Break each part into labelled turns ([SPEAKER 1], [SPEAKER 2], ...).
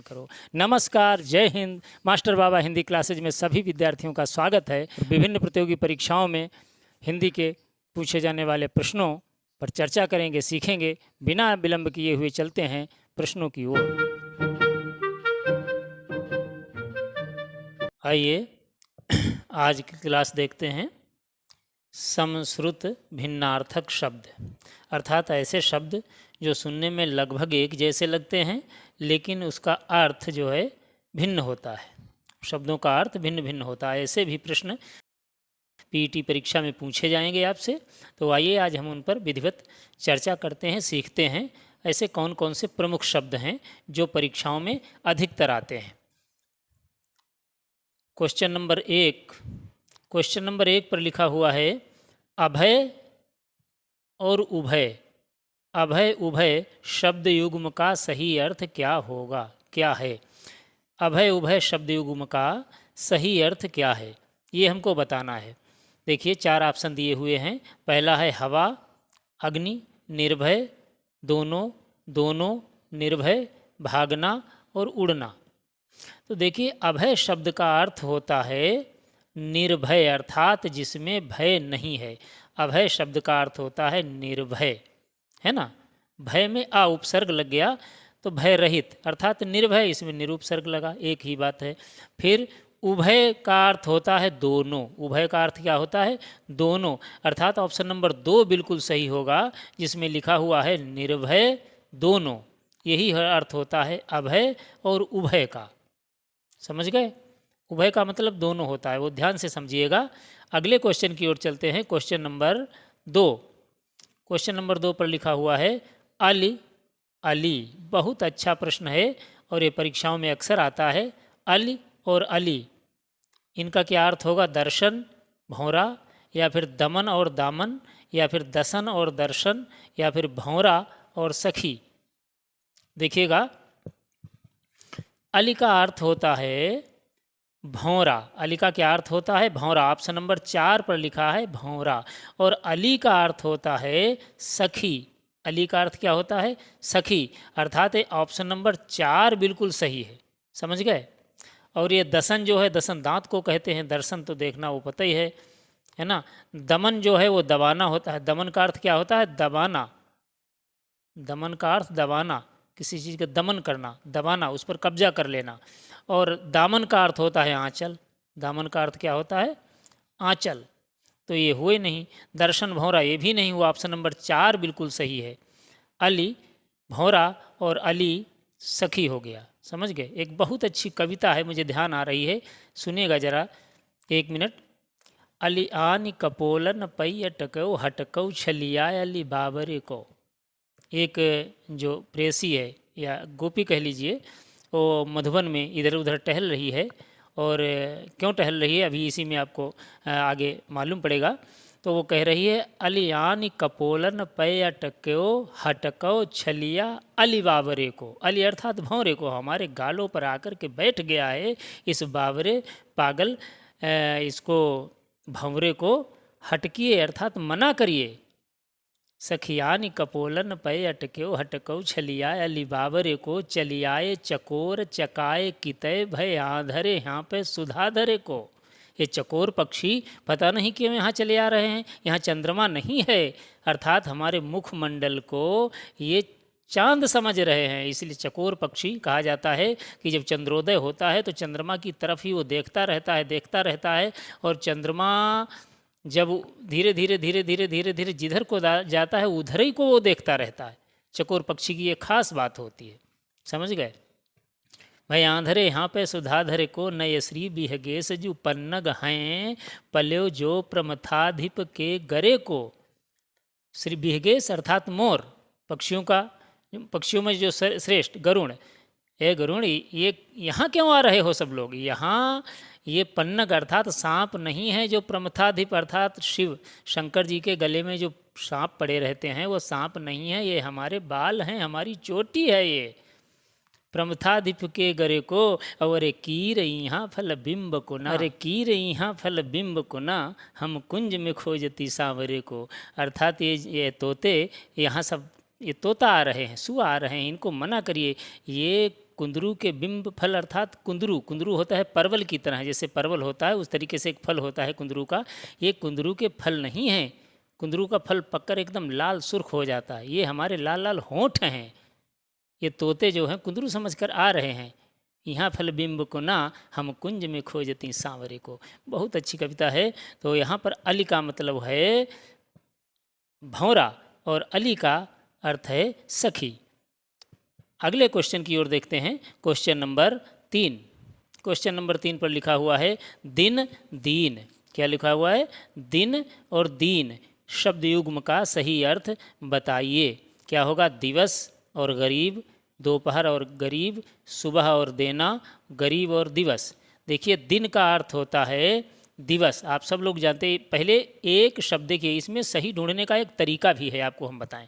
[SPEAKER 1] करो। नमस्कार, जय हिंद। मास्टर बाबा हिंदी क्लासेज में सभी विद्यार्थियों का स्वागत है। विभिन्न प्रतियोगी परीक्षाओं में हिंदी के पूछे जाने वाले प्रश्नों पर चर्चा करेंगे, सीखेंगे। बिना विलंब किए हुए चलते हैं प्रश्नों की ओर। आइए आज की क्लास देखते हैं। समश्रुत भिन्नार्थक शब्द, अर्थात ऐसे शब्द जो सुनने में लगभग एक जैसे लगते हैं लेकिन उसका अर्थ जो है भिन्न होता है। शब्दों का अर्थ भिन्न भिन्न होता है। ऐसे भी प्रश्न पीईटी परीक्षा में पूछे जाएंगे आपसे। तो आइए आज हम उन पर विधिवत चर्चा करते हैं, सीखते हैं ऐसे कौन कौन से प्रमुख शब्द हैं जो परीक्षाओं में अधिकतर आते हैं। क्वेश्चन नंबर एक पर लिखा हुआ है अभय और उभय। अभय उभय शब्द युग्म का सही अर्थ क्या होगा, क्या है? अभय उभय शब्द युग्म का सही अर्थ क्या है, ये हमको बताना है। देखिए 4 ऑप्शन दिए हुए हैं। पहला है हवा, अग्नि, निर्भय, दोनों, दोनों, निर्भय, भागना और उड़ना। तो देखिए अभय शब्द का अर्थ होता है निर्भय, अर्थात जिसमें भय नहीं है। अभय शब्द का अर्थ होता है निर्भय, है ना। भय में आ उपसर्ग लग गया तो भय रहित अर्थात निर्भय, इसमें निरुपसर्ग लगा, एक ही बात है। फिर उभय का अर्थ होता है दोनों। उभय का अर्थ क्या होता है? दोनों, अर्थात ऑप्शन नंबर 2 बिल्कुल सही होगा जिसमें लिखा हुआ है निर्भय दोनों। यही अर्थ होता है अभय और उभय का। समझ गए? उभय का मतलब दोनों होता है, वो ध्यान से समझिएगा। अगले क्वेश्चन की ओर चलते हैं। क्वेश्चन नंबर 2 पर लिखा हुआ है अली। अली बहुत अच्छा प्रश्न है और ये परीक्षाओं में अक्सर आता है। अली और अली, इनका क्या अर्थ होगा? दर्शन, भौरा, या फिर दमन और दामन, या फिर दसन और दर्शन, या फिर भौरा और सखी। देखिएगा अली का अर्थ होता है भौरा। अली का क्या अर्थ होता है? भौरा। ऑप्शन नंबर 4 पर लिखा है भौरा। और अली का अर्थ होता है सखी। अली का अर्थ क्या होता है? सखी, अर्थात ऑप्शन नंबर 4 बिल्कुल सही है। समझ गए? और ये दसन जो है, दसन दांत को कहते हैं, दर्शन तो देखना वो पता ही है ना। दमन जो है वो दबाना होता है। दमन का अर्थ क्या होता है? दबाना। दमन का अर्थ दबाना, किसी चीज़ का दमन करना, दबाना, उस पर कब्जा कर लेना। और दामन का अर्थ होता है आंचल। दामन का अर्थ क्या होता है? आंचल। तो ये हुए नहीं। दर्शन, भौरा ये भी नहीं हुआ। ऑप्शन नंबर 4 बिल्कुल सही है। अली, भौरा और अली सखी हो गया। समझ गए? एक बहुत अच्छी कविता है, मुझे ध्यान आ रही है, सुनिएगा ज़रा 1 मिनट। अली आन कपोलन पै अटको हटको छलिया अली बाबरे को। एक जो प्रेसी है या गोपी कह लीजिए, वो मधुबन में इधर उधर टहल रही है। और क्यों टहल रही है अभी इसी में आपको आगे मालूम पड़ेगा। तो वो कह रही है अलियान कपोलन पै अटको हटको छलिया अली बाबरे को। अली अर्थात भंवरे को हमारे गालों पर आकर के बैठ गया है इस बाबरे पागल, इसको भंवरे को हटकिए अर्थात मना करिए। सखियान कपोलन पै अटक्यो हटको छलिया अली बाबरे को चलियाए चकोर चकाए कितय भय आंधरे यहाँ पे सुधाधरे को। ये चकोर पक्षी पता नहीं क्यों यहाँ चले आ रहे हैं। यहाँ चंद्रमा नहीं है, अर्थात हमारे मुखमंडल को ये चांद समझ रहे हैं, इसलिए चकोर पक्षी कहा जाता है कि जब चंद्रोदय होता है तो चंद्रमा की तरफ ही वो देखता रहता है। और चंद्रमा जब धीरे धीरे जिधर को जाता है उधर ही को वो देखता रहता है। चकोर पक्षी की ये खास बात होती है। समझ गए? भाई आंधरे यहाँ पे सुधाधरे को नय श्री बिहगेश जो पन्नग हैं पल्यो जो प्रमथाधिप के गरे को। श्री बिहगेश अर्थात मोर, पक्षियों में जो श्रेष्ठ गरुण। ये गरुण ये यहाँ क्यों आ रहे हो सब लोग? यहाँ ये पन्नग अर्थात सांप नहीं है जो प्रमथाधिप अर्थात शिव शंकर जी के गले में जो सांप पड़े रहते हैं वो सांप नहीं है, ये हमारे बाल हैं, हमारी चोटी है ये। प्रमथाधिप के गरे को अरे कीर यहाँ फल बिंब को ना, अरे कीर यहाँ फल बिंब को ना, हम कुंज में खोजती सांवरे को। अर्थात ये तोते यहाँ सब, ये तोता आ रहे हैं, सुआ आ रहे हैं, इनको मना करिए। ये कुंदरू के बिंब फल अर्थात कुंदरू, कुंदरू होता है परवल की तरह, जैसे परवल होता है उस तरीके से एक फल होता है कुंदरू का। ये कुंदरू के फल नहीं हैं, कुंदरू का फल पककर एकदम लाल सुर्ख हो जाता है, ये हमारे लाल लाल होंठ हैं। ये तोते जो हैं कुंदरू समझकर आ रहे हैं। यहाँ फल बिंब को ना, हम कुंज में खोजती सांवरे को। बहुत अच्छी कविता है। तो यहाँ पर अली का मतलब है भौरा और अली का अर्थ है सखी। अगले क्वेश्चन की ओर देखते हैं। Question number 3। क्वेश्चन नंबर 3 पर लिखा हुआ है दिन दीन। क्या लिखा हुआ है? दिन और दीन शब्द युग्म का सही अर्थ बताइए। क्या होगा? दिवस और गरीब, दोपहर और गरीब, सुबह और देना, गरीब और दिवस। देखिए दिन का अर्थ होता है दिवस, आप सब लोग जानते हैं। पहले एक शब्द देखिए, इसमें सही ढूंढने का एक तरीका भी है, आपको हम बताएं।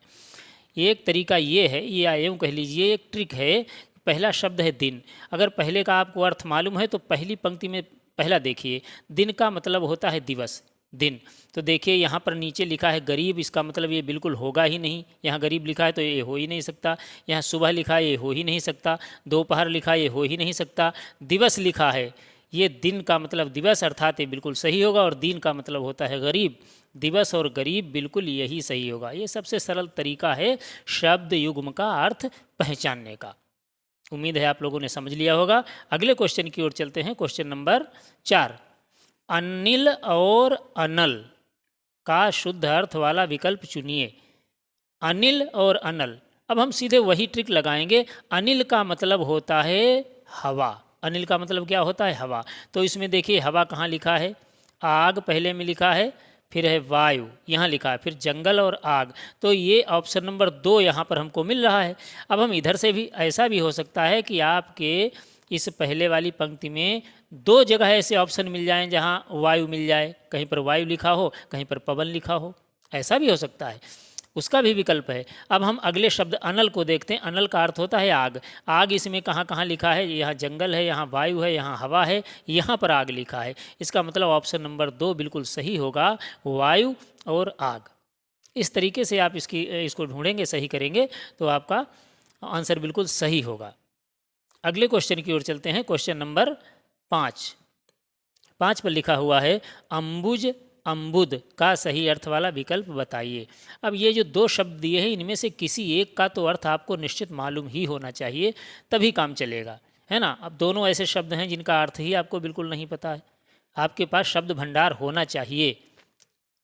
[SPEAKER 1] एक तरीका ये है, या यूँ कह लीजिए एक ट्रिक है। पहला शब्द है दिन। अगर पहले का आपको अर्थ मालूम है तो पहली पंक्ति में पहला देखिए, दिन का मतलब होता है दिवस, दिन। तो देखिए यहाँ पर नीचे लिखा है गरीब, इसका मतलब ये बिल्कुल होगा ही नहीं। यहाँ गरीब लिखा है तो ये हो ही नहीं सकता। यहाँ सुबह लिखा है, ये हो ही नहीं सकता। दोपहर लिखा है, ये हो ही नहीं सकता। दिवस लिखा है, ये दिन का मतलब दिवस अर्थात ये बिल्कुल सही होगा। और दिन का मतलब होता है गरीब, दिवस और गरीब बिल्कुल यही सही होगा। ये सबसे सरल तरीका है शब्द युग्म का अर्थ पहचानने का। उम्मीद है आप लोगों ने समझ लिया होगा। अगले क्वेश्चन की ओर चलते हैं। Question number 4। अनिल और अनल का शुद्ध अर्थ वाला विकल्प चुनिए। अनिल और अनल, अब हम सीधे वही ट्रिक लगाएंगे। अनिल का मतलब होता है हवा। अनिल का मतलब क्या होता है? हवा। तो इसमें देखिए हवा कहाँ लिखा है? आग पहले में लिखा है, फिर है वायु यहाँ लिखा है, फिर जंगल और आग। तो ये ऑप्शन नंबर 2 यहाँ पर हमको मिल रहा है। अब हम इधर से भी, ऐसा भी हो सकता है कि आपके इस पहले वाली पंक्ति में 2 जगह ऐसे ऑप्शन मिल जाएं जहाँ वायु मिल जाए, कहीं पर वायु लिखा हो, कहीं पर पवन लिखा हो, ऐसा भी हो सकता है। उसका भी विकल्प है। अब हम अगले शब्द अनल को देखते हैं। अनल का अर्थ होता है आग। आग इसमें कहाँ कहाँ लिखा है? यहाँ जंगल है, यहाँ वायु है, यहाँ हवा है, यहाँ पर आग लिखा है। इसका मतलब ऑप्शन नंबर 2 बिल्कुल सही होगा, वायु और आग। इस तरीके से आप इसको ढूंढेंगे, सही करेंगे तो आपका आंसर बिल्कुल सही होगा। अगले क्वेश्चन की ओर चलते हैं। Question number 5। 5 पर लिखा हुआ है अम्बुज अम्बुद का सही अर्थ वाला विकल्प बताइए। अब ये जो 2 शब्द दिए हैं, इनमें से किसी एक का तो अर्थ आपको निश्चित मालूम ही होना चाहिए, तभी काम चलेगा, है ना। अब दोनों ऐसे शब्द हैं जिनका अर्थ ही आपको बिल्कुल नहीं पता है। आपके पास शब्द भंडार होना चाहिए,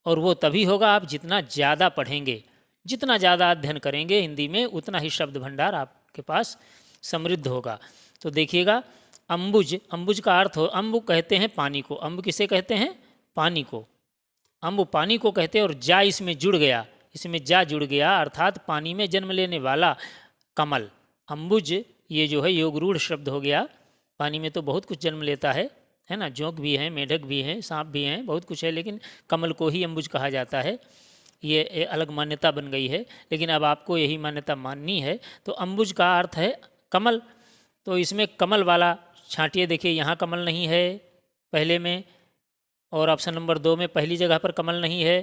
[SPEAKER 1] और वो तभी होगा आप जितना ज़्यादा पढ़ेंगे, जितना ज़्यादा अध्ययन करेंगे हिंदी में, उतना ही शब्द भंडार आपके पास समृद्ध होगा। तो देखिएगा, अम्बुज, अम्बुज का अर्थ हो, अम्बु कहते हैं पानी को। अम्बु किसे कहते हैं? पानी को। अम्बु पानी को कहते हैं। और जा इसमें जुड़ गया, इसमें जा जुड़ गया अर्थात पानी में जन्म लेने वाला कमल। अम्बुज ये जो है योगरूढ़ शब्द हो गया। पानी में तो बहुत कुछ जन्म लेता है ना। जोंक भी हैं, मेढक भी हैं, सांप भी हैं, बहुत कुछ है, लेकिन कमल को ही अम्बुज कहा जाता है। ये अलग मान्यता बन गई है, लेकिन अब आपको यही मान्यता माननी है। तो अम्बुज का अर्थ है कमल। तो इसमें कमल वाला छांटिए। देखिए यहाँ कमल नहीं है पहले में, और ऑप्शन नंबर 2 में पहली जगह पर कमल नहीं है,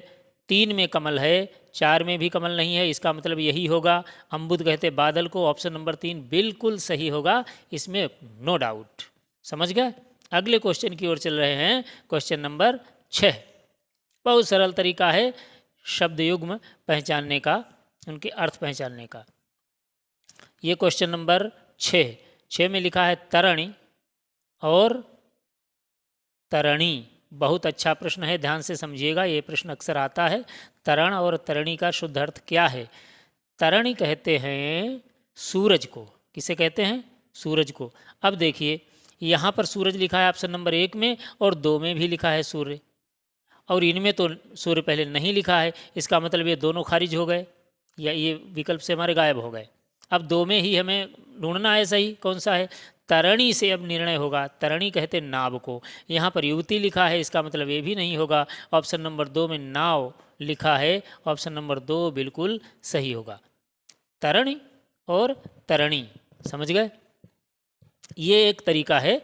[SPEAKER 1] 3 में कमल है, 4 में भी कमल नहीं है। इसका मतलब यही होगा, अम्बुद कहते बादल को। ऑप्शन नंबर 3 बिल्कुल सही होगा, इसमें नो डाउट। समझ गए? अगले क्वेश्चन की ओर चल रहे हैं। Question number 6। बहुत सरल तरीका है शब्द युग्म पहचानने का, उनके अर्थ पहचानने का। ये क्वेश्चन नंबर 6 में लिखा है तरणी और तरणी। बहुत अच्छा प्रश्न है, ध्यान से समझिएगा, ये प्रश्न अक्सर आता है। तरण और तरणी का शुद्ध अर्थ क्या है? तरणी कहते हैं सूरज को। किसे कहते हैं? सूरज को। अब देखिए यहाँ पर सूरज लिखा है ऑप्शन नंबर 1 में, और 2 में भी लिखा है सूर्य, और इनमें तो सूर्य पहले नहीं लिखा है। इसका मतलब ये दोनों खारिज हो गए, या ये विकल्प से हमारे गायब हो गए। अब 2 में ही हमें ढूंढना है सही कौन सा है। तरणी से अब निर्णय होगा। तरणी कहते नाव को, यहाँ पर युवती लिखा है, इसका मतलब ये भी नहीं होगा। ऑप्शन नंबर 2 में नाव लिखा है, ऑप्शन नंबर 2 बिल्कुल सही होगा। तरणी और तरणी, समझ गए? ये एक तरीका है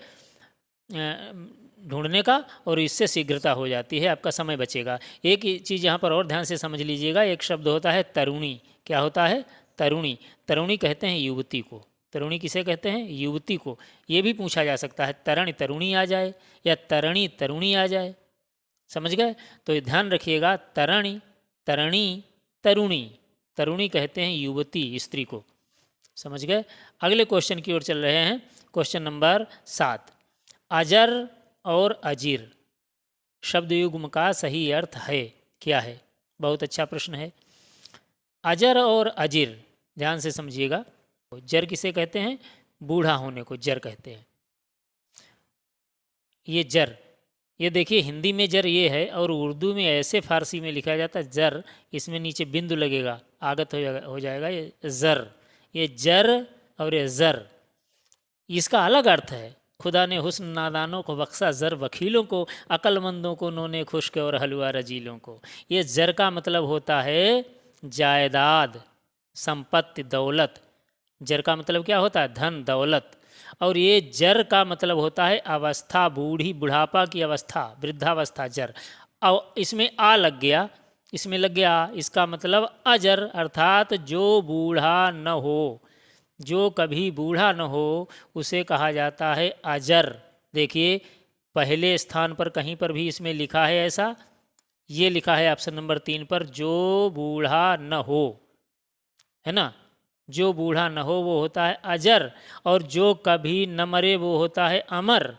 [SPEAKER 1] ढूंढने का, और इससे शीघ्रता हो जाती है, आपका समय बचेगा। एक चीज़ यहाँ पर और ध्यान से समझ लीजिएगा, एक शब्द होता है तरुणी। क्या होता है? तरुणी। तरुणी कहते हैं युवती को। तरुणी किसे कहते हैं? युवती को। ये भी पूछा जा सकता है, तरण तरुणी आ जाए या तरणी तरुणी आ जाए। समझ गए? तो ध्यान रखिएगा, तरणी, तरणी, तरुणी। तरुणी कहते हैं युवती, स्त्री को। समझ गए? अगले क्वेश्चन की ओर चल रहे हैं। क्वेश्चन नंबर 7, अजर और अजीर शब्द युग्म का सही अर्थ है क्या है? बहुत अच्छा प्रश्न है। अजर और अजीर ध्यान से समझिएगा। जर किसे कहते हैं? बूढ़ा होने को जर कहते हैं। ये जर, ये देखिए हिंदी में जर ये है और उर्दू में ऐसे फारसी में लिखा जाता है जर, इसमें नीचे बिंदु लगेगा, आगत हो जाएगा ये जर। ये जर और ये जर, इसका अलग अर्थ है। खुदा ने हुस्न नादानों को बख्शा, जर वकीलों को, अक्लमंदों को उन्होंने खुश्क और हलवा रजीलों को। ये जर का मतलब होता है जायदाद, संपत्ति, दौलत। जर का मतलब क्या होता है? धन, दौलत। और ये जर का मतलब होता है अवस्था, बूढ़ी, बुढ़ापा की अवस्था, वृद्धावस्था, जर। और इसमें आ लग गया, इसमें लग गया, इसका मतलब अजर अर्थात जो बूढ़ा न हो, जो कभी बूढ़ा न हो, उसे कहा जाता है अजर। देखिए पहले स्थान पर कहीं पर भी इसमें लिखा है ऐसा, ये लिखा है ऑप्शन नंबर 3 पर, जो बूढ़ा न हो, है ना? जो बूढ़ा न हो वो होता है अजर, और जो कभी न मरे वो होता है अमर।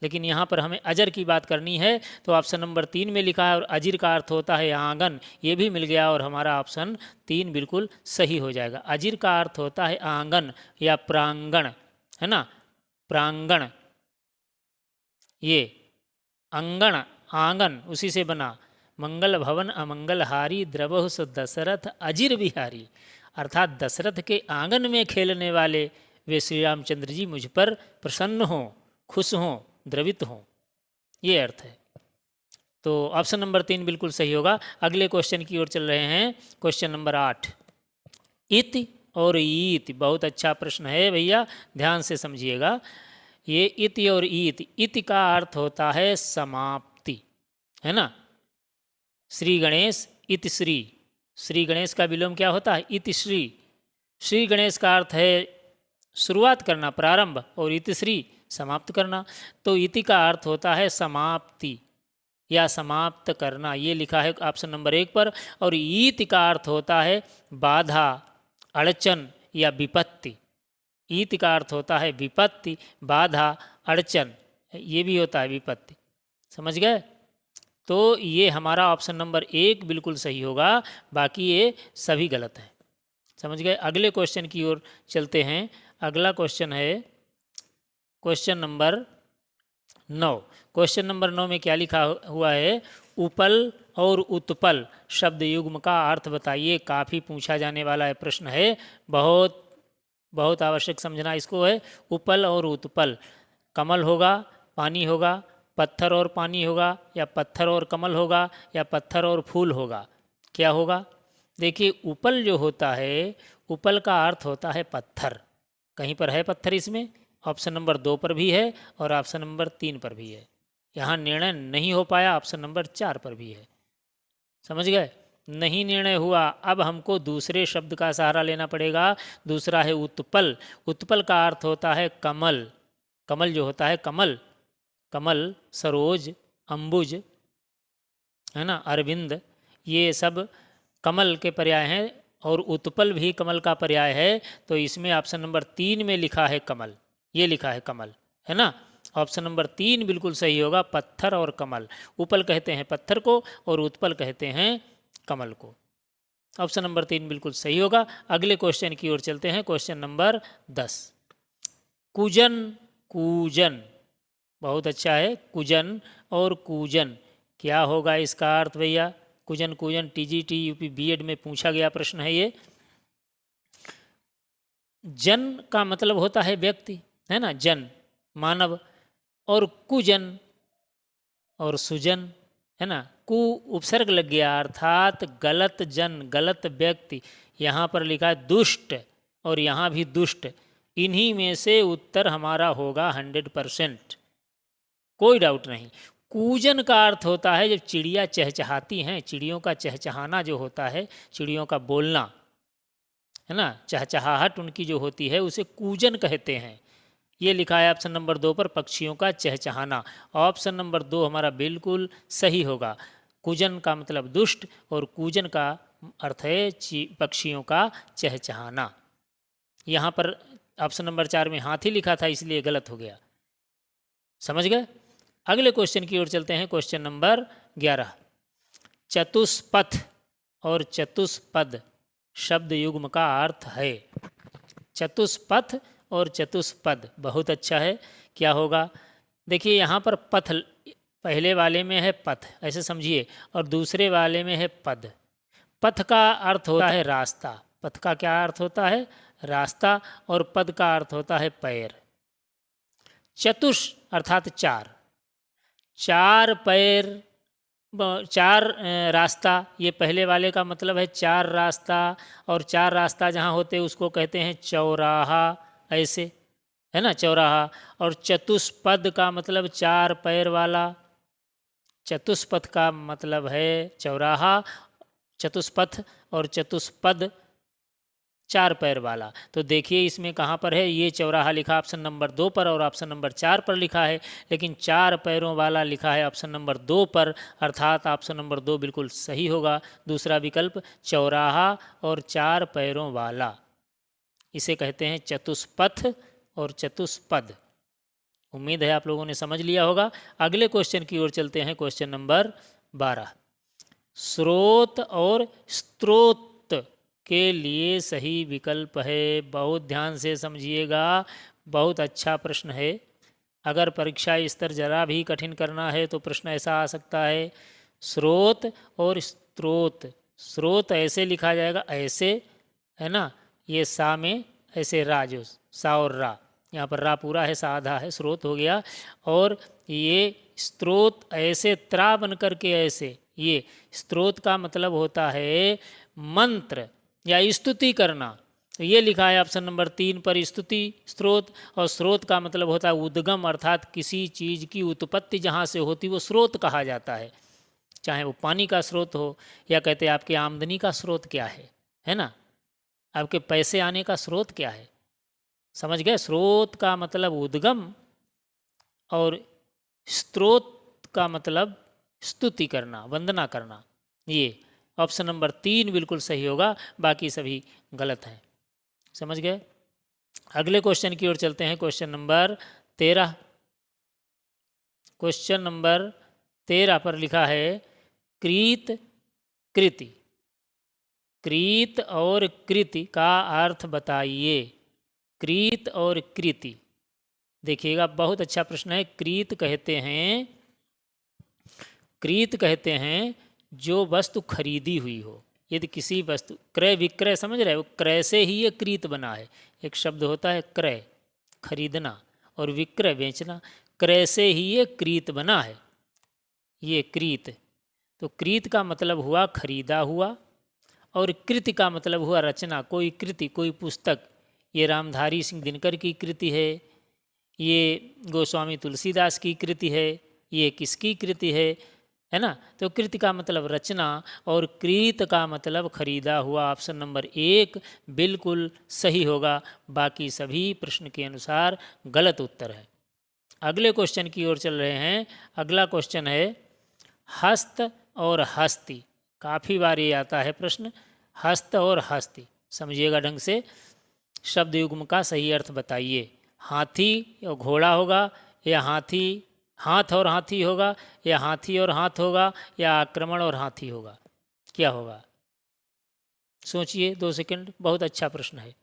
[SPEAKER 1] लेकिन यहाँ पर हमें अजर की बात करनी है, तो ऑप्शन नंबर 3 में लिखा है, और अजीर का अर्थ होता है आंगन। ये भी मिल गया और हमारा ऑप्शन 3 बिल्कुल सही हो जाएगा। अजीर का अर्थ होता है आंगन या प्रांगण, है ना? प्रांगण, ये अंगण, आंगन उसी से बना। मंगल भवन अमंगलहारी, द्रवहु सो दशरथ अजीर बिहारी। अर्थात दशरथ के आंगन में खेलने वाले वे श्री रामचंद्र जी मुझ पर प्रसन्न हों, खुश हों, द्रवित हों, ये अर्थ है। तो ऑप्शन नंबर 3 बिल्कुल सही होगा। अगले क्वेश्चन की ओर चल रहे हैं। क्वेश्चन नंबर 8, इति और ईत। बहुत अच्छा प्रश्न है भैया, ध्यान से समझिएगा। ये इति और ईत, इति का अर्थ होता है समाप्ति, है ना? श्री गणेश इति श्री, श्री गणेश का विलोम क्या होता है? इति श्री। श्री गणेश का अर्थ है शुरुआत करना, प्रारंभ, और इति श्री समाप्त करना। तो इति का अर्थ होता है समाप्ति या समाप्त करना, ये लिखा है ऑप्शन नंबर 1 पर। और ईति का अर्थ होता है बाधा, अड़चन या विपत्ति। ईति का अर्थ होता है विपत्ति, बाधा, अड़चन, ये भी होता है विपत्ति। समझ गए? तो ये हमारा ऑप्शन नंबर 1 बिल्कुल सही होगा, बाकी ये सभी गलत है। समझ गए? अगले क्वेश्चन की ओर चलते हैं। अगला क्वेश्चन है क्वेश्चन नंबर 9। क्वेश्चन नंबर 9 में क्या लिखा हुआ है? उपल और उत्पल शब्द युग्म का अर्थ बताइए। काफ़ी पूछा जाने वाला है प्रश्न है, बहुत बहुत आवश्यक समझना इसको है। उपल और उत्पल, कमल होगा, पानी होगा, पत्थर और पानी होगा, या पत्थर और कमल होगा, या पत्थर और फूल होगा, क्या होगा? देखिए उपल जो होता है, उपल का अर्थ होता है पत्थर। कहीं पर है पत्थर इसमें? ऑप्शन नंबर 2 पर भी है और ऑप्शन नंबर 3 पर भी है। यहाँ निर्णय नहीं हो पाया, ऑप्शन नंबर 4 पर भी है। समझ गए? नहीं निर्णय हुआ, अब हमको दूसरे शब्द का सहारा लेना पड़ेगा। दूसरा है उत्पल। उत्पल का अर्थ होता है कमल। कमल जो होता है, कमल, कमल, सरोज, अंबुज, है ना, अरविंद, ये सब कमल के पर्याय हैं, और उत्पल भी कमल का पर्याय है। तो इसमें ऑप्शन नंबर 3 में लिखा है कमल, ये लिखा है कमल, है ना? ऑप्शन नंबर 3 बिल्कुल सही होगा, पत्थर और कमल। उपल कहते हैं पत्थर को और उत्पल कहते हैं कमल को। ऑप्शन नंबर 3 बिल्कुल सही होगा। अगले क्वेश्चन की ओर चलते हैं। Question number 10, cousin, cousin. बहुत अच्छा है, कुजन और कूजन, क्या होगा इसका अर्थ भैया? कुजन, कूजन टीजीटी यूपी बीएड में पूछा गया प्रश्न है ये। जन का मतलब होता है व्यक्ति, है ना, जन, मानव, और कुजन और सुजन, है ना, कु उपसर्ग लग गया, अर्थात गलत जन, गलत व्यक्ति। यहाँ पर लिखा है दुष्ट और यहाँ भी दुष्ट। इन्हीं में से उत्तर हमारा होगा 100%, कोई डाउट नहीं। कूजन का अर्थ होता है जब चिड़िया चहचहाती हैं, चिड़ियों का चहचहाना जो होता है, चिड़ियों का बोलना, है ना, चहचहाहट उनकी जो होती है उसे कूजन कहते हैं। ये लिखा है ऑप्शन नंबर 2 पर, पक्षियों का चहचहाना। ऑप्शन नंबर 2 हमारा बिल्कुल सही होगा। कूजन का मतलब दुष्ट और कूजन का अर्थ है पक्षियों का चहचहाना। यहाँ पर ऑप्शन नंबर 4 में हाथी लिखा था, इसलिए गलत हो गया। समझ गए। अगले क्वेश्चन की ओर चलते हैं। Question number 11। चतुष्पथ और चतुष्पद शब्द युग्म का अर्थ है। चतुष्पथ और चतुष्पद, बहुत अच्छा है। क्या होगा? देखिए यहाँ पर पथ पहले वाले में है पथ, ऐसे समझिए, और दूसरे वाले में है पद। पथ का अर्थ होता है रास्ता। पथ का क्या अर्थ होता है? रास्ता। और पद का अर्थ होता है पैर। चतुष अर्थात चार, चार पैर, चार रास्ता, ये पहले वाले का मतलब है चार रास्ता। और चार रास्ता जहाँ होते उसको कहते हैं चौराहा, ऐसे है ना, चौराहा। और चतुष्पद का मतलब चार पैर वाला। चतुष्पथ का मतलब है चौराहा, चतुष्पथ और चतुष्पद चार पैर वाला। तो देखिए इसमें कहाँ पर है? ये चौराहा लिखा ऑप्शन नंबर 2 पर और ऑप्शन नंबर 4 पर लिखा है, लेकिन चार पैरों वाला लिखा है ऑप्शन नंबर 2 पर, अर्थात ऑप्शन नंबर 2 बिल्कुल सही होगा। दूसरा विकल्प चौराहा और चार पैरों वाला, इसे कहते हैं चतुष्पथ और चतुष्पद। उम्मीद है आप लोगों ने समझ लिया होगा। अगले क्वेश्चन की ओर चलते हैं। Question number 12। स्रोत और स्त्रोत के लिए सही विकल्प है। बहुत ध्यान से समझिएगा, बहुत अच्छा प्रश्न है। अगर परीक्षा स्तर जरा भी कठिन करना है तो प्रश्न ऐसा आ सकता है, स्रोत और स्त्रोत। स्रोत ऐसे लिखा जाएगा, ऐसे, है ना, ये सा में ऐसे रा, जो सा और रा, यहाँ पर रा पूरा है, सा आधा है, स्रोत हो गया। और ये स्त्रोत ऐसे त्रा बन करके ऐसे, ये स्त्रोत का मतलब होता है मंत्र या स्तुति करना। तो ये लिखा है ऑप्शन नंबर 3 पर, स्तुति स्रोत। और स्रोत का मतलब होता है उद्गम, अर्थात किसी चीज़ की उत्पत्ति जहाँ से होती वो स्रोत कहा जाता है। चाहे वो पानी का स्रोत हो, या कहते हैं आपकी आमदनी का स्रोत क्या है ना, आपके पैसे आने का स्रोत क्या है। समझ गए। स्रोत का मतलब उद्गम और स्त्रोत का मतलब स्तुति करना, वंदना करना। ये ऑप्शन नंबर 3 बिल्कुल सही होगा, बाकी सभी गलत हैं। समझ गए। अगले क्वेश्चन की ओर चलते हैं। Question number 13। क्वेश्चन नंबर 13 पर लिखा है कृत कृति। कृत और कृति का अर्थ बताइए। कृत और कृति, देखिएगा बहुत अच्छा प्रश्न है। कृत कहते हैं जो वस्तु खरीदी हुई हो। यदि किसी वस्तु, क्रय विक्रय, समझ रहे हो, क्रय से ही ये कृत बना है। एक शब्द होता है क्रय, खरीदना, और विक्रय, बेचना। क्रय से ही ये कृत बना है, ये कृत। तो कृत का मतलब हुआ खरीदा हुआ, और कृति का मतलब हुआ रचना, कोई कृति, कोई पुस्तक। ये रामधारी सिंह दिनकर की कृति है, ये गोस्वामी तुलसीदास की कृति है, ये किसकी कृति है ना। तो कृति का मतलब रचना, और कृत का मतलब खरीदा हुआ। ऑप्शन नंबर 1 बिल्कुल सही होगा, बाकी सभी प्रश्न के अनुसार गलत उत्तर है। अगले क्वेश्चन की ओर चल रहे हैं। अगला क्वेश्चन है हस्त और हस्ती। काफ़ी बार ये आता है प्रश्न, हस्त और हस्ती। समझिएगा ढंग से। शब्द युग्म का सही अर्थ बताइए। हाथी और घोड़ा होगा, या हाथी हाथ और हाथी होगा, या हाथी और हाथ होगा, या आक्रमण और हाथी होगा? क्या होगा? सोचिए 2 सेकंड। बहुत अच्छा प्रश्न है।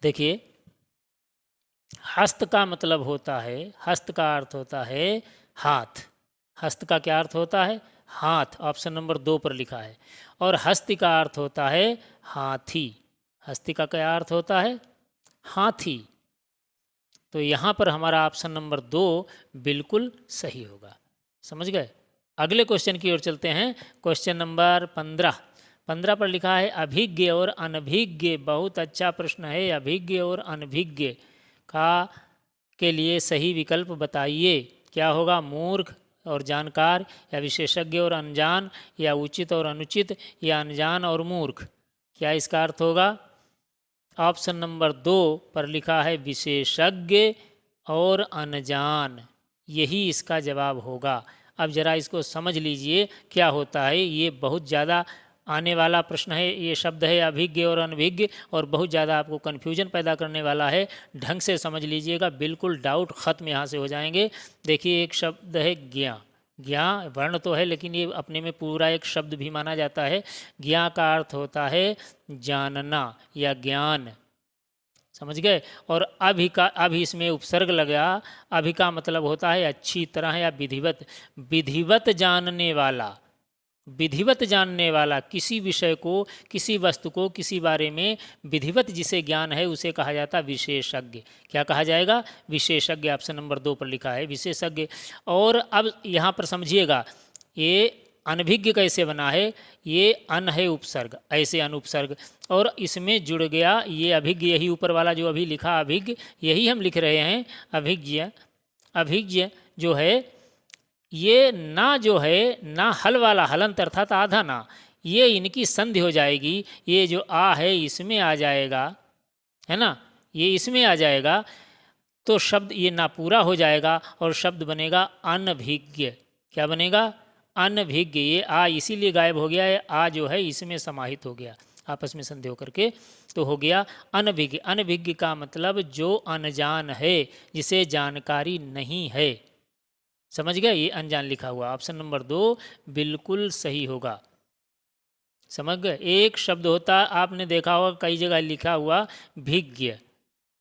[SPEAKER 1] देखिए, हस्त का मतलब होता है, हस्त का अर्थ होता है हाथ। हस्त का क्या अर्थ होता है? हाथ। ऑप्शन नंबर 2 पर लिखा है। और हस्ती का अर्थ होता है हाथी। हस्ती का क्या अर्थ होता है? हाथी। तो यहाँ पर हमारा ऑप्शन नंबर 2 बिल्कुल सही होगा। समझ गए। अगले क्वेश्चन की ओर चलते हैं। क्वेश्चन नंबर 15 पर लिखा है अभिज्ञ और अनभिज्ञ। बहुत अच्छा प्रश्न है। अभिज्ञ और अनभिज्ञ का के लिए सही विकल्प बताइए। क्या होगा? मूर्ख, और जानकार, या विशेषज्ञ और अनजान, या उचित और अनुचित, या अनजान और मूर्ख। क्या इसका अर्थ होगा? ऑप्शन नंबर 2 पर लिखा है विशेषज्ञ और अनजान, यही इसका जवाब होगा। अब ज़रा इसको समझ लीजिए क्या होता है। ये बहुत ज़्यादा आने वाला प्रश्न है, ये शब्द है अभिज्ञ और अनभिज्ञ, और बहुत ज़्यादा आपको कन्फ्यूजन पैदा करने वाला है। ढंग से समझ लीजिएगा, बिल्कुल डाउट ख़त्म यहाँ से हो जाएंगे। देखिए, एक शब्द है ज्ञा। ज्ञा वर्ण तो है, लेकिन ये अपने में पूरा एक शब्द भी माना जाता है। ज्ञा का अर्थ होता है जानना या ज्ञान, समझ गए। और अभि का, अभि इसमें उपसर्ग लगा। अभि का मतलब होता है अच्छी तरह या विधिवत। विधिवत जानने वाला, विधिवत जानने वाला, किसी विषय को, किसी वस्तु को, किसी बारे में विधिवत जिसे ज्ञान है उसे कहा जाता है विशेषज्ञ। क्या कहा जाएगा? विशेषज्ञ। ऑप्शन नंबर 2 पर लिखा है विशेषज्ञ। और अब यहाँ पर समझिएगा, ये अनभिज्ञ कैसे बना है? ये अन है उपसर्ग, ऐसे अनुपसर्ग, और इसमें जुड़ गया ये अभिज्ञ, यही ऊपर वाला जो अभी लिखा अभिज्ञ, यही हम लिख रहे हैं अभिज्ञ। अभिज्ञ जो है, ये ना जो है ना हल वाला, हलंत अर्थात आधा ना, ये इनकी संधि हो जाएगी। ये जो आ है इसमें आ जाएगा, है ना, ये इसमें आ जाएगा, तो शब्द ये ना पूरा हो जाएगा और शब्द बनेगा अनभिज्ञ। क्या बनेगा? अनभिज्ञ। ये आ इसीलिए गायब हो गया है, आ जो है इसमें समाहित हो गया, आपस में संधि होकर के, तो हो गया अनभिज्ञ। अनभिज्ञ का मतलब जो अनजान है, जिसे जानकारी नहीं है, समझ गए। ये अनजान लिखा हुआ, ऑप्शन नंबर 2 बिल्कुल सही होगा, समझ गए। एक शब्द होता, आपने देखा होगा कई जगह लिखा हुआ भिज्ञ।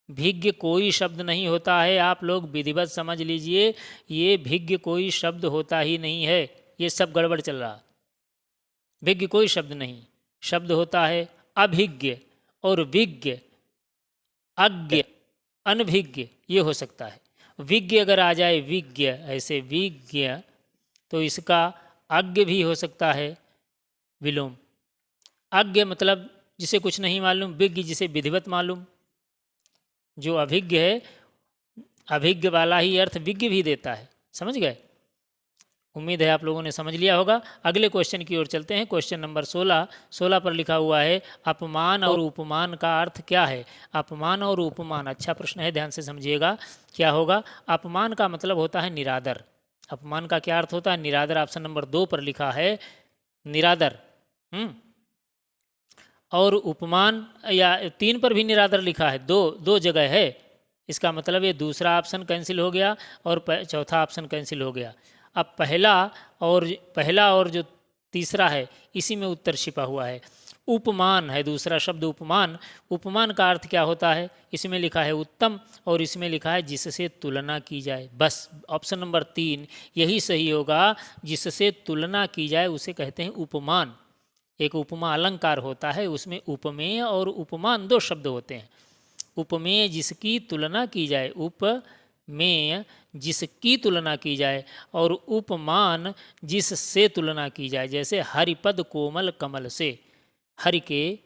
[SPEAKER 1] भिज्ञ कोई शब्द नहीं होता है, आप लोग विधिवत समझ लीजिए, ये भिज्ञ कोई शब्द होता ही नहीं है, ये सब गड़बड़ चल रहा। भिज्ञ कोई शब्द नहीं, शब्द होता है अभिज्ञ और विज्ञ, अज्ञ, अनभिज्ञ, ये हो सकता है। विज्ञ अगर आ जाए, विज्ञ ऐसे विज्ञ, तो इसका अज्ञ भी हो सकता है, विलोम। अज्ञ मतलब जिसे कुछ नहीं मालूम, विज्ञ जिसे विधिवत मालूम। जो अभिज्ञ है, अभिज्ञ वाला ही अर्थ विज्ञ भी देता है, समझ गए। उम्मीद है आप लोगों ने समझ लिया होगा। अगले क्वेश्चन की ओर चलते हैं। क्वेश्चन नंबर 16 पर लिखा हुआ है अपमान और उपमान का अर्थ क्या है? अपमान और उपमान, अच्छा प्रश्न है, ध्यान से समझिएगा। क्या होगा? अपमान का मतलब होता है निरादर। अपमान का क्या अर्थ होता है? निरादर। ऑप्शन नंबर 2 पर लिखा है निरादर। और उपमान, या 3 पर भी निरादर लिखा है, दो जगह है। इसका मतलब ये दूसरा ऑप्शन कैंसिल हो गया और चौथा ऑप्शन कैंसिल हो गया। अब पहला और जो तीसरा है, इसी में उत्तर छिपा हुआ है। उपमान है दूसरा शब्द, उपमान। उपमान का अर्थ क्या होता है? इसमें लिखा है उत्तम और इसमें लिखा है जिससे तुलना की जाए। बस ऑप्शन नंबर 3 यही सही होगा। जिससे तुलना की जाए उसे कहते हैं उपमान। एक उपमा अलंकार होता है, उसमें उपमेय और उपमान 2 शब्द होते हैं। उपमेय जिसकी तुलना की जाए, उपमेय जिसकी तुलना की जाए, और उपमान जिससे तुलना की जाए। जैसे हरिपद कोमल कमल से, हरि के,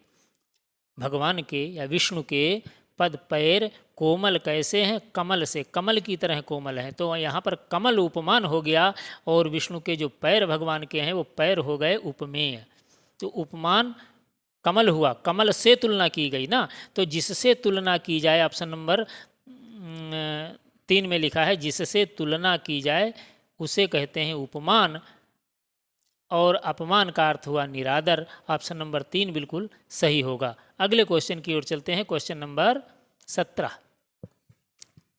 [SPEAKER 1] भगवान के या विष्णु के पद पैर कोमल कैसे हैं? कमल से, कमल की तरह कोमल हैं। तो यहाँ पर कमल उपमान हो गया और विष्णु के जो पैर भगवान के हैं वो पैर हो गए उपमेय। तो उपमान कमल हुआ, कमल से तुलना की गई ना, तो जिससे तुलना की जाए, ऑप्शन नंबर 3 में लिखा है जिससे तुलना की जाए उसे कहते हैं उपमान। और अपमान का अर्थ हुआ निरादर। ऑप्शन नंबर 3 बिल्कुल सही होगा। अगले क्वेश्चन की ओर चलते हैं। क्वेश्चन नंबर 17,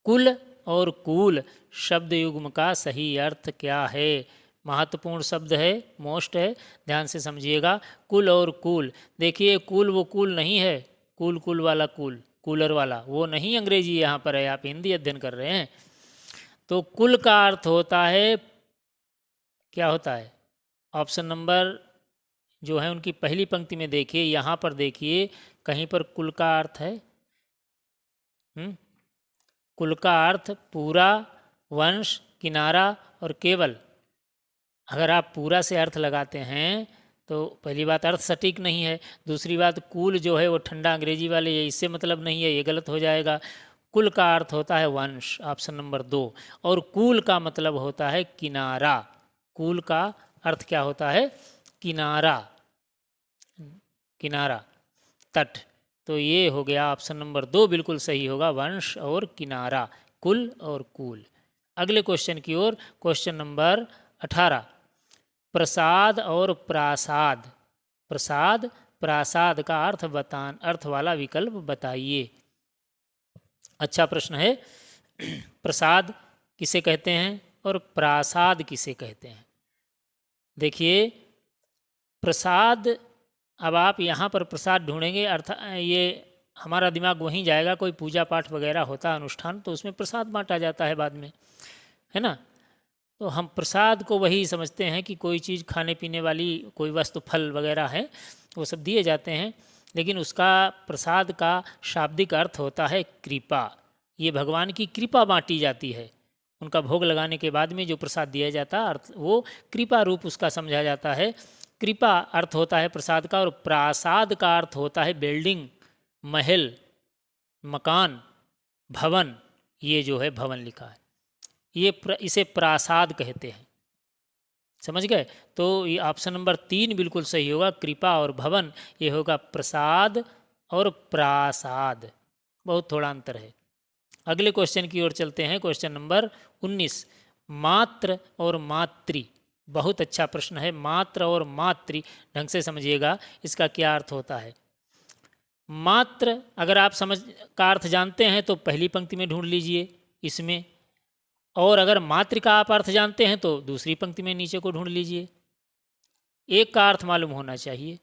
[SPEAKER 1] कुल और कूल शब्द युग्म का सही अर्थ क्या है? महत्वपूर्ण शब्द है, मोस्ट है, ध्यान से समझिएगा। कुल और कूल, देखिए कूल वो कूल नहीं है, कूल वाला कूल, कूलर वाला वो नहीं, अंग्रेजी यहाँ पर है, आप हिंदी अध्ययन कर रहे हैं। तो कुल का अर्थ होता है, क्या होता है? ऑप्शन नंबर जो है उनकी पहली पंक्ति में देखिए, यहाँ पर देखिए कहीं पर कुल का अर्थ है। कुल का अर्थ पूरा, वंश, किनारा और केवल। अगर आप पूरा से अर्थ लगाते हैं तो पहली बात अर्थ सटीक नहीं है, दूसरी बात कूल जो है वो ठंडा अंग्रेजी वाले, ये इससे मतलब नहीं है, ये गलत हो जाएगा। कुल का अर्थ होता है वंश, ऑप्शन नंबर 2। और कूल का मतलब होता है किनारा। कूल का अर्थ क्या होता है? किनारा, किनारा, तट। तो ये हो गया ऑप्शन नंबर 2 बिल्कुल सही होगा, वंश और किनारा, कुल और कूल। अगले क्वेश्चन की ओर, क्वेश्चन नंबर 18, प्रसाद और प्रासाद। प्रसाद प्रासाद का अर्थ वाला विकल्प बताइए। अच्छा प्रश्न है। प्रसाद किसे कहते हैं और प्रासाद किसे कहते हैं? देखिए, प्रसाद, अब आप यहाँ पर प्रसाद ढूंढेंगे, अर्थ ये हमारा दिमाग वहीं जाएगा, कोई पूजा पाठ वगैरह होता है अनुष्ठान, तो उसमें प्रसाद बांटा जाता है बाद में, है ना। तो हम प्रसाद को वही समझते हैं कि कोई चीज़ खाने पीने वाली, कोई वस्तु, फल वगैरह है, वो सब दिए जाते हैं। लेकिन उसका, प्रसाद का शाब्दिक अर्थ होता है कृपा। ये भगवान की कृपा बांटी जाती है। उनका भोग लगाने के बाद में जो प्रसाद दिया जाता है, अर्थ वो कृपा रूप उसका समझा जाता है। कृपा अर्थ होता है प्रसाद का। और प्रासाद का अर्थ होता है बिल्डिंग, महल, मकान, भवन। ये जो है भवन लिखा है, इसे प्रासाद कहते हैं। समझ गए? तो ये ऑप्शन नंबर 3 बिल्कुल सही होगा, कृपा और भवन। ये होगा प्रसाद और प्रासाद, बहुत थोड़ा अंतर है। अगले क्वेश्चन की ओर चलते हैं, क्वेश्चन नंबर 19, मात्र और मातृ। बहुत अच्छा प्रश्न है। मात्र और मातृ, ढंग से समझिएगा इसका क्या अर्थ होता है। मात्र अगर आप समझ का अर्थ जानते हैं तो पहली पंक्ति में ढूंढ लीजिए इसमें, और अगर मातृ का आप अर्थ जानते हैं तो दूसरी पंक्ति में नीचे को ढूंढ लीजिए। एक का अर्थ मालूम होना चाहिए,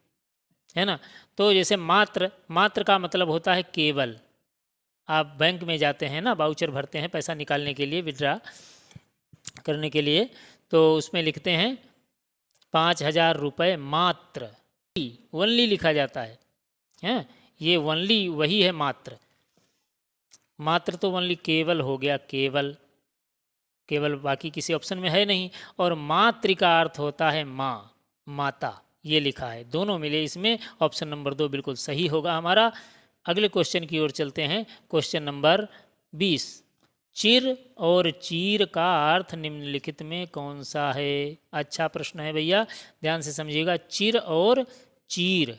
[SPEAKER 1] है ना। तो जैसे मात्र, मात्र का मतलब होता है केवल। आप बैंक में जाते हैं ना, वाउचर भरते हैं पैसा निकालने के लिए, विड्रा करने के लिए, तो उसमें लिखते हैं 5,000 रुपये मात्र, ओनली लिखा जाता है, हैं। ये ओनली वही है मात्र। मात्र तो ओनली केवल हो गया, केवल, केवल, बाकी किसी ऑप्शन में है नहीं। और मातृ का अर्थ होता है माँ, माता, ये लिखा है। दोनों मिले इसमें, ऑप्शन नंबर 2 बिल्कुल सही होगा हमारा। अगले क्वेश्चन की ओर चलते हैं, क्वेश्चन नंबर 20, चिर और चीर का अर्थ निम्नलिखित में कौन सा है? अच्छा प्रश्न है भैया, ध्यान से समझिएगा। चिर और चीर,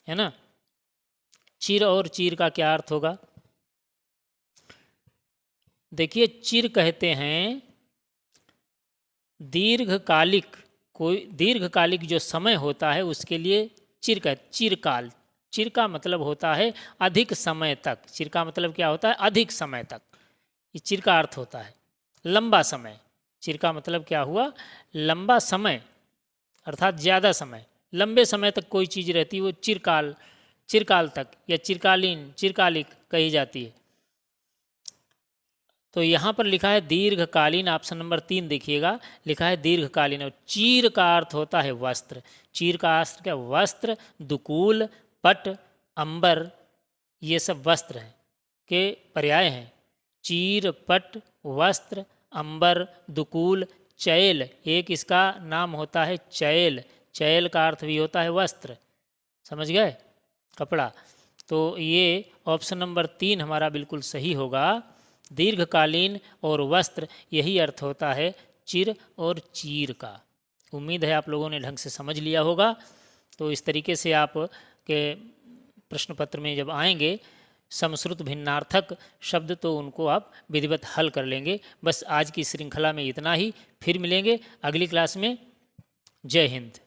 [SPEAKER 1] है ना। चिर और चीर का क्या अर्थ होगा? देखिए, चिर कहते हैं दीर्घकालिक, कोई दीर्घकालिक जो समय होता है उसके लिए चिर का, चिरकाल। चिर का मतलब होता है अधिक समय तक। चिर का मतलब क्या होता है? अधिक समय तक, ये चिर का अर्थ होता है, लंबा समय। चिर का मतलब क्या हुआ? लंबा समय, अर्थात ज़्यादा समय, लंबे समय तक कोई चीज़ रहती है वो चिरकाल, चिरकाल तक या चिरकालीन, चिरकालिक कही जाती है। तो यहाँ पर लिखा है दीर्घकालीन, ऑप्शन नंबर 3 देखिएगा, लिखा है दीर्घकालीन। और चीर का अर्थ होता है वस्त्र। चीर का अर्थ क्या? वस्त्र, दुकूल, पट, अंबर, ये सब वस्त्र हैं के पर्याय हैं। चीर, पट, वस्त्र, अंबर, दुकूल, चैल, एक इसका नाम होता है चैल। चैल का अर्थ भी होता है वस्त्र, समझ गए, कपड़ा। तो ये ऑप्शन नंबर 3 हमारा बिल्कुल सही होगा। दीर्घकालीन और वस्त्र, यही अर्थ होता है चिर और चीर का। उम्मीद है आप लोगों ने ढंग से समझ लिया होगा। तो इस तरीके से आप के प्रश्न पत्र में जब आएंगे समश्रुत भिन्नार्थक शब्द, तो उनको आप विधिवत हल कर लेंगे। बस आज की श्रृंखला में इतना ही, फिर मिलेंगे अगली क्लास में। जय हिंद।